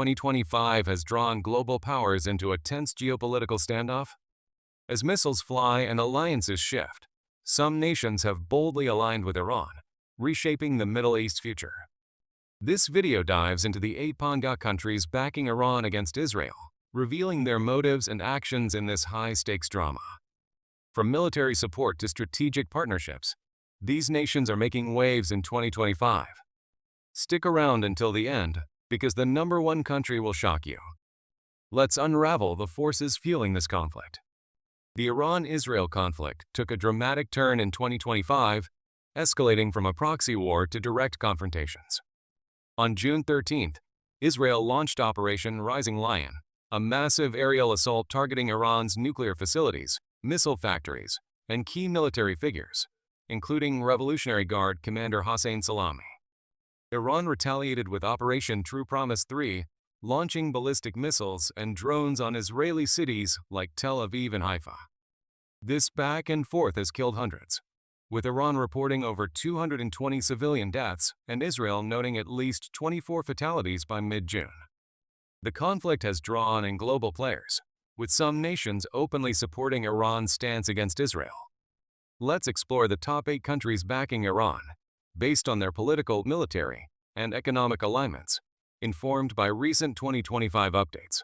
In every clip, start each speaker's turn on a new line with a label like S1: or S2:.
S1: 2025 has drawn global powers into a tense geopolitical standoff? As missiles fly and alliances shift, some nations have boldly aligned with Iran, reshaping the Middle East future. This video dives into the 8 Panga countries backing Iran against Israel, revealing their motives and actions in this high-stakes drama. From military support to strategic partnerships, these nations are making waves in 2025. Stick around until the end, because the number one country will shock you. Let's unravel the forces fueling this conflict. The Iran-Israel conflict took a dramatic turn in 2025, escalating from a proxy war to direct confrontations. On June 13th, Israel launched Operation Rising Lion, a massive aerial assault targeting Iran's nuclear facilities, missile factories, and key military figures, including Revolutionary Guard Commander Hossein Salami. Iran retaliated with Operation True Promise 3, launching ballistic missiles and drones on Israeli cities like Tel Aviv and Haifa. This back and forth has killed hundreds, with Iran reporting over 220 civilian deaths and Israel noting at least 24 fatalities by mid-June. The conflict has drawn in global players, with some nations openly supporting Iran's stance against Israel. Let's explore the top 8 countries backing Iran, based on their political, military, and economic alignments, informed by recent 2025 updates.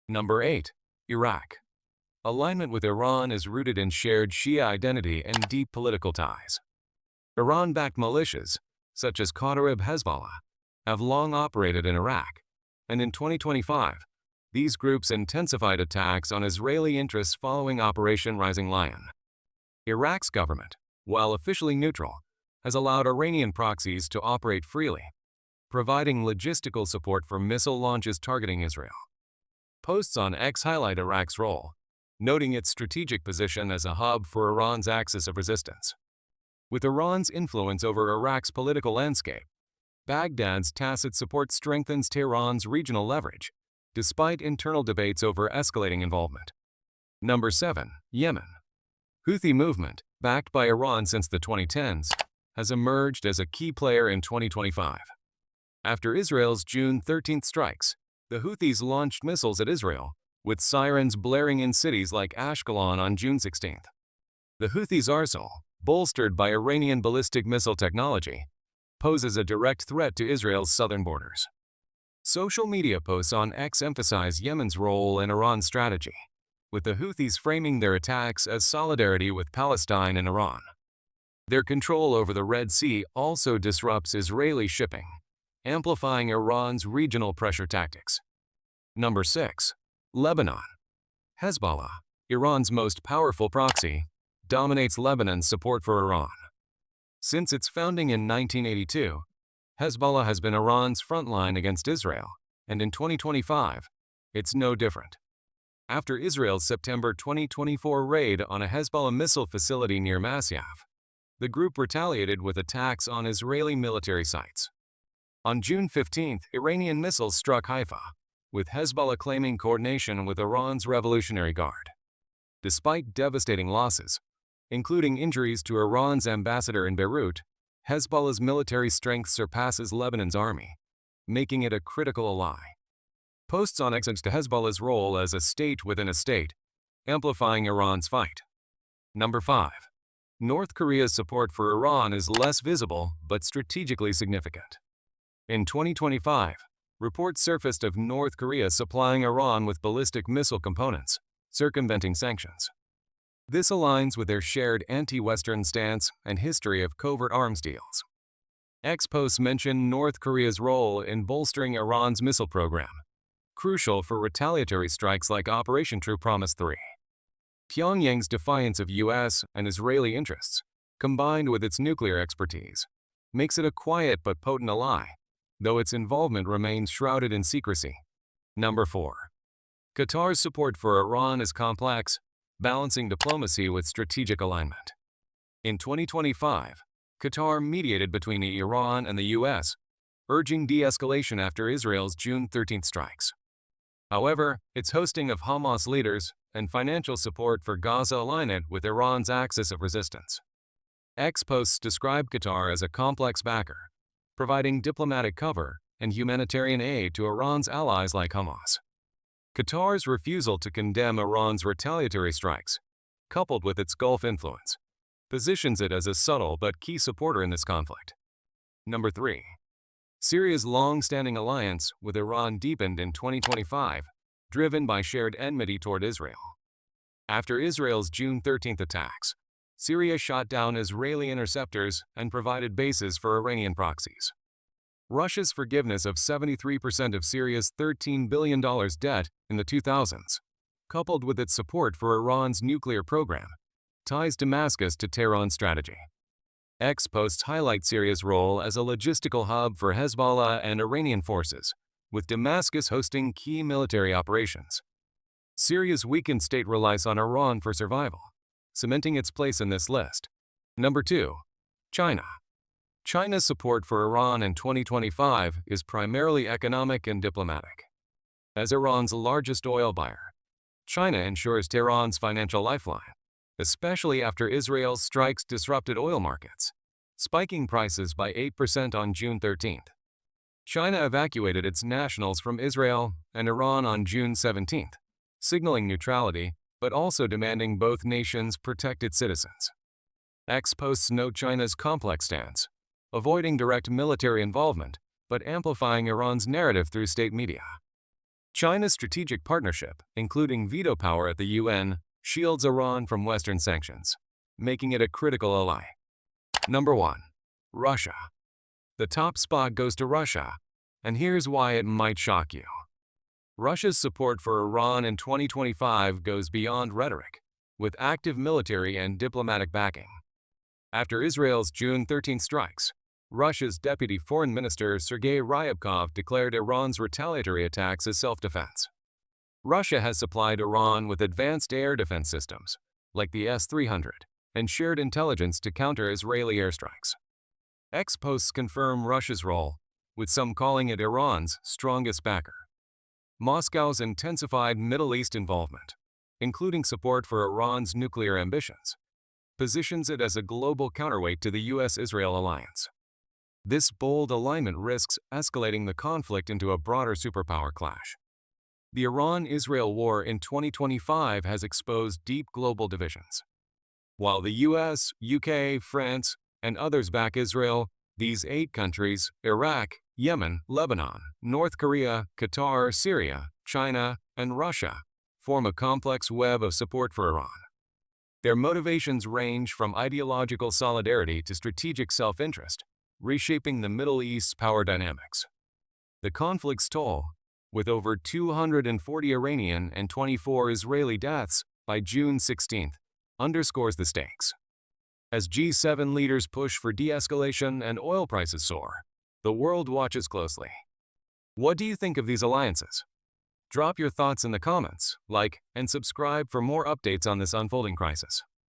S1: Number 8. Iraq. Alignment with Iran is rooted in shared Shia identity and deep political ties. Iran-backed militias, such as Kataib Hezbollah, have long operated in Iraq, and in 2025, these groups intensified attacks on Israeli interests following Operation Rising Lion. Iraq's government, while officially neutral, has allowed Iranian proxies to operate freely, providing logistical support for missile launches targeting Israel. Posts on X highlight Iraq's role, noting its strategic position as a hub for Iran's axis of resistance. With Iran's influence over Iraq's political landscape, Baghdad's tacit support strengthens Tehran's regional leverage, despite internal debates over escalating involvement. Number 7. Yemen. Houthi movement, backed by Iran since the 2010s, has emerged as a key player in 2025. After Israel's June 13th strikes, the Houthis launched missiles at Israel, with sirens blaring in cities like Ashkelon on June 16th. The Houthis' arsenal, bolstered by Iranian ballistic missile technology, poses a direct threat to Israel's southern borders. Social media posts on X emphasize Yemen's role in Iran's strategy, with the Houthis framing their attacks as solidarity with Palestine and Iran. Their control over the Red Sea also disrupts Israeli shipping, amplifying Iran's regional pressure tactics. Number 6. Lebanon. Hezbollah, Iran's most powerful proxy, dominates Lebanon's support for Iran. Since its founding in 1982, Hezbollah has been Iran's frontline against Israel, and in 2025, it's no different. After Israel's September 2024 raid on a Hezbollah missile facility near Masyaf, the group retaliated with attacks on Israeli military sites. On June 15th, Iranian missiles struck Haifa, with Hezbollah claiming coordination with Iran's Revolutionary Guard. Despite devastating losses, including injuries to Iran's ambassador in Beirut, Hezbollah's military strength surpasses Lebanon's army, making it a critical ally. Posts on X to Hezbollah's role as a state within a state, amplifying Iran's fight. Number 5. North Korea's support for Iran is less visible but strategically significant. In 2025, reports surfaced of North Korea supplying Iran with ballistic missile components, circumventing sanctions. This aligns with their shared anti-Western stance and history of covert arms deals. X posts mention North Korea's role in bolstering Iran's missile program, crucial for retaliatory strikes like Operation True Promise 3. Pyongyang's defiance of U.S. and Israeli interests, combined with its nuclear expertise, makes it a quiet but potent ally, though its involvement remains shrouded in secrecy. Number 4. Qatar's support for Iran is complex, balancing diplomacy with strategic alignment. In 2025, Qatar mediated between Iran and the U.S., urging de-escalation after Israel's June 13th strikes. However, its hosting of Hamas leaders and financial support for Gaza aligned with Iran's axis of resistance. X posts describe Qatar as a complex backer, providing diplomatic cover and humanitarian aid to Iran's allies like Hamas. Qatar's refusal to condemn Iran's retaliatory strikes, coupled with its Gulf influence, positions it as a subtle but key supporter in this conflict. Number 3. Syria's long-standing alliance with Iran deepened in 2025, driven by shared enmity toward Israel. After Israel's June 13th attacks, Syria shot down Israeli interceptors and provided bases for Iranian proxies. Russia's forgiveness of 73% of Syria's $13 billion debt in the 2000s, coupled with its support for Iran's nuclear program, ties Damascus to Tehran's strategy. X posts highlight Syria's role as a logistical hub for Hezbollah and Iranian forces, with Damascus hosting key military operations. Syria's weakened state relies on Iran for survival, cementing its place in this list. Number 2. China. China's support for Iran in 2025 is primarily economic and diplomatic. As Iran's largest oil buyer, China ensures Tehran's financial lifeline, especially after Israel's strikes disrupted oil markets, spiking prices by 8% on June 13th. China evacuated its nationals from Israel and Iran on June 17th, signaling neutrality but also demanding both nations protect its citizens. X posts note China's complex stance, avoiding direct military involvement but amplifying Iran's narrative through state media. China's strategic partnership, including veto power at the UN, shields Iran from Western sanctions, making it a critical ally. Number 1. Russia. The top spot goes to Russia, and here's why it might shock you. Russia's support for Iran in 2025 goes beyond rhetoric, with active military and diplomatic backing. After Israel's June 13 strikes, Russia's Deputy Foreign Minister Sergei Ryabkov declared Iran's retaliatory attacks as self-defense. Russia has supplied Iran with advanced air defense systems, like the S-300, and shared intelligence to counter Israeli airstrikes. X posts confirm Russia's role, with some calling it Iran's strongest backer. Moscow's intensified Middle East involvement, including support for Iran's nuclear ambitions, positions it as a global counterweight to the U.S.-Israel alliance. This bold alignment risks escalating the conflict into a broader superpower clash. The Iran-Israel war in 2025 has exposed deep global divisions. While the US, UK, France, and others back Israel, these 8 countries, Iraq, Yemen, Lebanon, North Korea, Qatar, Syria, China, and Russia, form a complex web of support for Iran. Their motivations range from ideological solidarity to strategic self-interest, reshaping the Middle East's power dynamics. The conflict's toll, with over 240 Iranian and 24 Israeli deaths by June 16th, underscores the stakes. As G7 leaders push for de-escalation and oil prices soar, the world watches closely. What do you think of these alliances? Drop your thoughts in the comments, like, and subscribe for more updates on this unfolding crisis.